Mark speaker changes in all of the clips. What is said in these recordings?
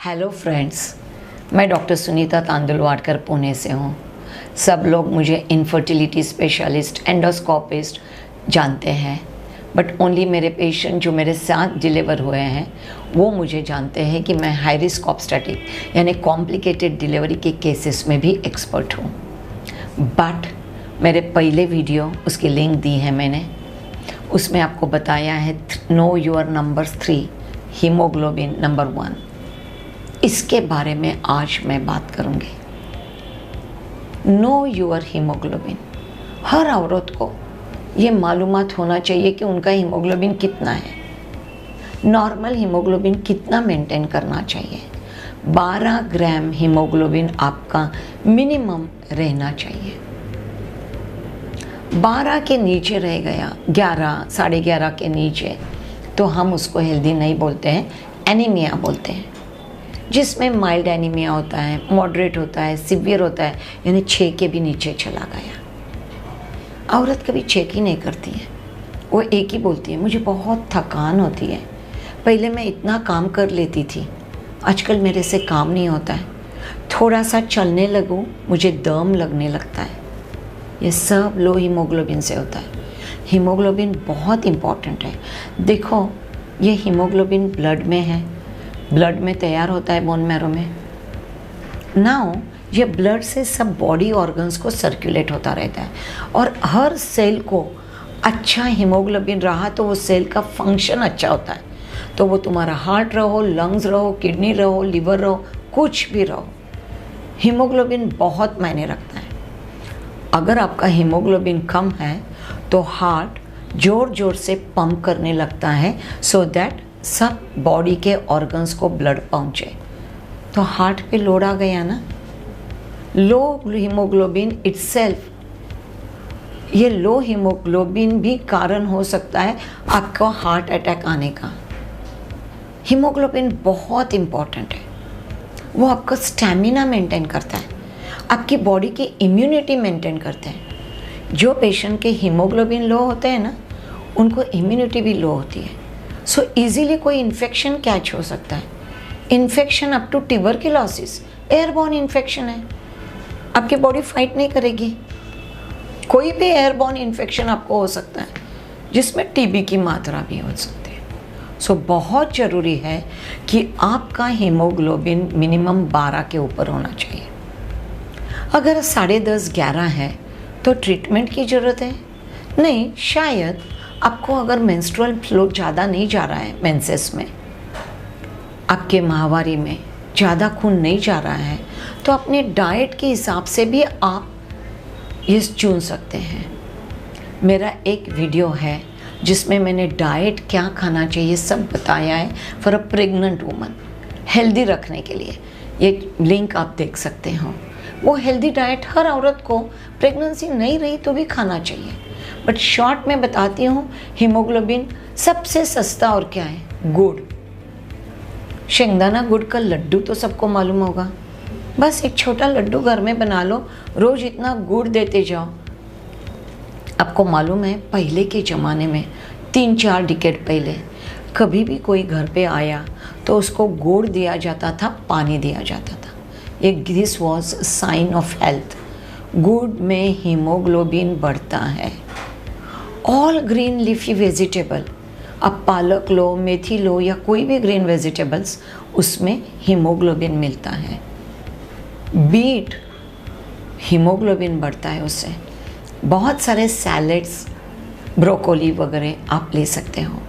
Speaker 1: Hello friends, मैं doctor Sunita तांदुलवाडकर Pune से हूँ। सब लोग मुझे इनफर्टिलिटी स्पेशलिस्ट, एंडोस्कोपिस्ट जानते हैं, बट ओनली मेरे पेशेंट जो मेरे साथ डिलीवर हुए हैं वो मुझे जानते हैं कि मैं हाई रिस्क ऑब्स्टेटिक यानी कॉम्प्लिकेटेड डिलीवरी के केसेस में भी एक्सपर्ट हूँ। बट मेरे पहले वीडियो उसकी लिंक दी है मैंने, उसमें आपको बताया है know your number 3 haemoglobin number 1। इसके बारे में आज मैं बात करूंगी। नो योर हीमोग्लोबिन, हर औरत को ये मालूमात होना चाहिए कि उनका हीमोग्लोबिन कितना है। नॉर्मल हीमोग्लोबिन कितना मेंटेन करना चाहिए। 12 ग्राम हीमोग्लोबिन आपका मिनिमम रहना चाहिए। 12 के नीचे रह गया, 11, 11.5 के नीचे, तो हम उसको हेल्दी नहीं बोलते हैं, एनीमिया बोलते हैं। जिसमें माइल्ड एनीमिया होता है, मॉडरेट होता है, सिवियर होता है, यानी 6 के भी नीचे चला गया। औरत कभी चेक ही नहीं करती है, वो एक ही बोलती है मुझे बहुत थकान होती है, पहले मैं इतना काम कर लेती थी, आजकल मेरे से काम नहीं होता है, थोड़ा सा चलने लगूं मुझे दम लगने लगता है। ये सब लो हीमोग्लोबिन से होता है। हीमोग्लोबिन बहुत इम्पॉर्टेंट है। देखो, ये हीमोग्लोबिन ब्लड में है, ब्लड में तैयार होता है बोन मैरो में। नाउ ये ब्लड से सब बॉडी ऑर्गन्स को सर्कुलेट होता रहता है, और हर सेल को अच्छा हीमोग्लोबिन रहा तो वो सेल का फंक्शन अच्छा होता है। तो वो तुम्हारा हार्ट रहो, लंग्स रहो, किडनी रहो, लिवर रहो, कुछ भी रहो, हीमोग्लोबिन बहुत मायने रखता है। अगर आपका हीमोग्लोबिन कम है तो हार्ट जोर जोर से पंप करने लगता है, सो दैट सब बॉडी के ऑर्गन्स को ब्लड पहुंचे। तो हार्ट पे लोड आ गया ना। लो हीमोग्लोबिन इटसेल्फ, ये लो हीमोग्लोबिन भी कारण हो सकता है आपको हार्ट अटैक आने का। हीमोग्लोबिन बहुत इम्पॉर्टेंट है, वो आपका स्टैमिना मेंटेन करता है, आपकी बॉडी की इम्यूनिटी मेंटेन करते हैं। जो पेशेंट के हीमोग्लोबिन लो होते हैं ना, उनको इम्यूनिटी भी लो होती है, सो इजीली कोई इन्फेक्शन कैच हो सकता है। Infection up to tuberculosis, airborne infection है, आपकी बॉडी फाइट नहीं करेगी। कोई भी एयरबॉर्न इन्फेक्शन आपको हो सकता है, जिसमें टीबी की मात्रा भी हो सकती है। सो बहुत ज़रूरी है कि आपका हीमोग्लोबिन मिनिमम 12 के ऊपर होना चाहिए। अगर 10.5, 11 है तो ट्रीटमेंट की ज़रूरत है नहीं। शायद आपको अगर मेंस्ट्रुअल फ्लो ज़्यादा नहीं जा रहा है, मेंसेस में, आपके माहवारी में ज़्यादा खून नहीं जा रहा है, तो अपने डाइट के हिसाब से भी आप ये चुन सकते हैं। मेरा एक वीडियो है जिसमें मैंने डाइट क्या खाना चाहिए सब बताया है for a pregnant woman, healthy रखने के लिए। ये लिंक आप देख सकते हो। वो हेल्दी डाइट हर औरत को प्रेगनेंसी नहीं रही तो भी खाना चाहिए। बट शॉर्ट में बताती हूँ, हीमोग्लोबिन सबसे सस्ता और क्या है, गुड़। शेंगदाना गुड़ का लड्डू तो सबको मालूम होगा। बस एक छोटा लड्डू घर में बना लो, रोज इतना गुड़ देते जाओ। आपको मालूम है पहले के ज़माने में 3-4 डिकेड पहले कभी भी कोई घर पे आया तो उसको गुड़ दिया जाता था, पानी दिया जाता था। This was sign of health. गुड़ में हीमोग्लोबिन बढ़ता है। ऑल ग्रीन लीफी वेजिटेबल, आप पालक लो, मेथी लो या कोई भी ग्रीन वेजिटेबल्स, उसमें हीमोग्लोबिन मिलता है। बीट, हीमोग्लोबिन बढ़ता है उससे। बहुत सारे सैलेड्स, ब्रोकोली वगैरह आप ले सकते हो।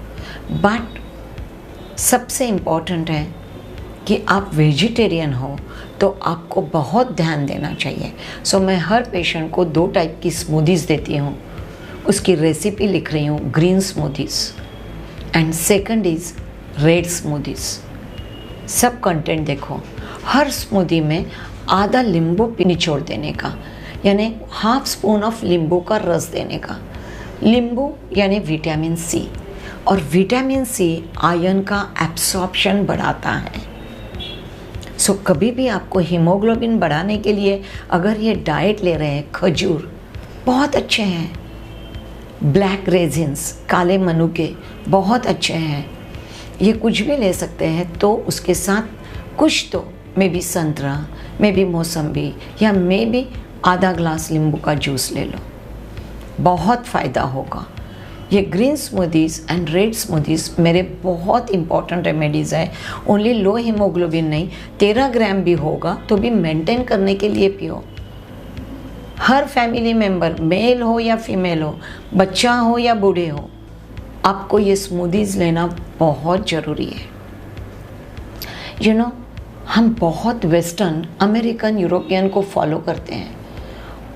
Speaker 1: बट सबसे इम्पॉर्टेंट है कि आप वेजिटेरियन हो तो आपको बहुत ध्यान देना चाहिए। सो मैं हर पेशेंट को 2 टाइप की स्मूदीज़ देती हूँ, उसकी रेसिपी लिख रही हूँ, green smoothies and second is red smoothies. सब कंटेंट देखो। हर स्मूदी में आधा नींबू निचोड़ देने का, यानी ½ स्पून ऑफ नींबू का रस देने का। नींबू यानी विटामिन सी, और विटामिन सी आयरन का एब्सॉर्प्शन बढ़ाता है। सो कभी भी आपको हीमोग्लोबिन बढ़ाने के लिए अगर ये डाइट ले रहे हैं, खजूर बहुत अच्छे हैं, ब्लैक रेजिन्स, काले मनुके बहुत अच्छे हैं, ये कुछ भी ले सकते हैं। तो उसके साथ कुछ तो मे बी संतरा, मे बी मौसम्बी, या मे बी आधा ग्लास नींबू का जूस ले लो, बहुत फ़ायदा होगा। ये green smoothies and red smoothies मेरे बहुत इंपॉर्टेंट रेमेडीज़ है। ओनली लो हीमोग्लोबिन नहीं, 13 ग्राम भी होगा तो भी मेंटेन करने के लिए पियो। हर फैमिली मेंबर, मेल हो या फीमेल हो, बच्चा हो या बूढ़े हो, आपको ये स्मूदीज़ लेना बहुत ज़रूरी है। यू नो, हम बहुत वेस्टर्न, अमेरिकन, यूरोपियन को फॉलो करते हैं,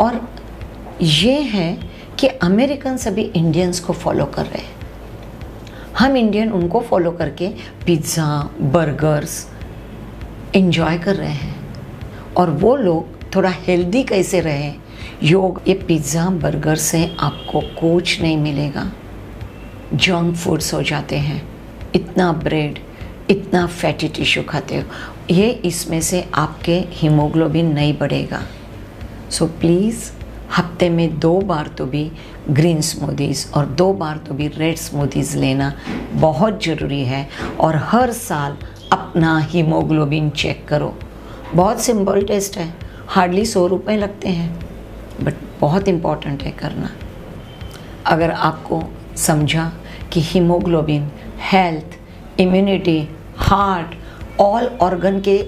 Speaker 1: और ये है कि अमेरिकन सभी इंडियंस को फॉलो कर रहे हैं। हम इंडियन उनको फॉलो करके पिज़्ज़ा, बर्गर्स एंजॉय कर रहे हैं, और वो लोग थोड़ा हेल्दी कैसे रहें, योग। ये पिज़्ज़ा बर्गर से आपको कुछ नहीं मिलेगा, जंक फूड्स हो जाते हैं। इतना ब्रेड, इतना फैटी टिश्यू खाते हो, ये इसमें से आपके हीमोग्लोबिन नहीं बढ़ेगा। सो प्लीज़ हफ्ते में 2 बार तो भी ग्रीन स्मूदीज़ और 2 बार तो भी रेड स्मूदीज़ लेना बहुत ज़रूरी है। और हर साल अपना हीमोग्लोबिन चेक करो। बहुत सिंपल टेस्ट है, हार्डली 100 रुपये लगते हैं, बट बहुत इम्पॉर्टेंट है करना। अगर आपको समझा कि haemoglobin health, immunity, heart, all organ के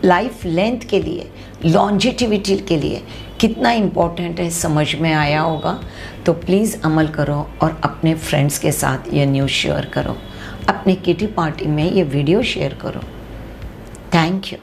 Speaker 1: लाइफ लेंथ के लिए, लॉन्जेटिविटी के लिए कितना इम्पोर्टेंट है, समझ में आया होगा। तो प्लीज़ अमल करो और अपने फ्रेंड्स के साथ ये न्यूज़ शेयर करो, अपने किटी पार्टी में ये वीडियो शेयर करो। Thank you.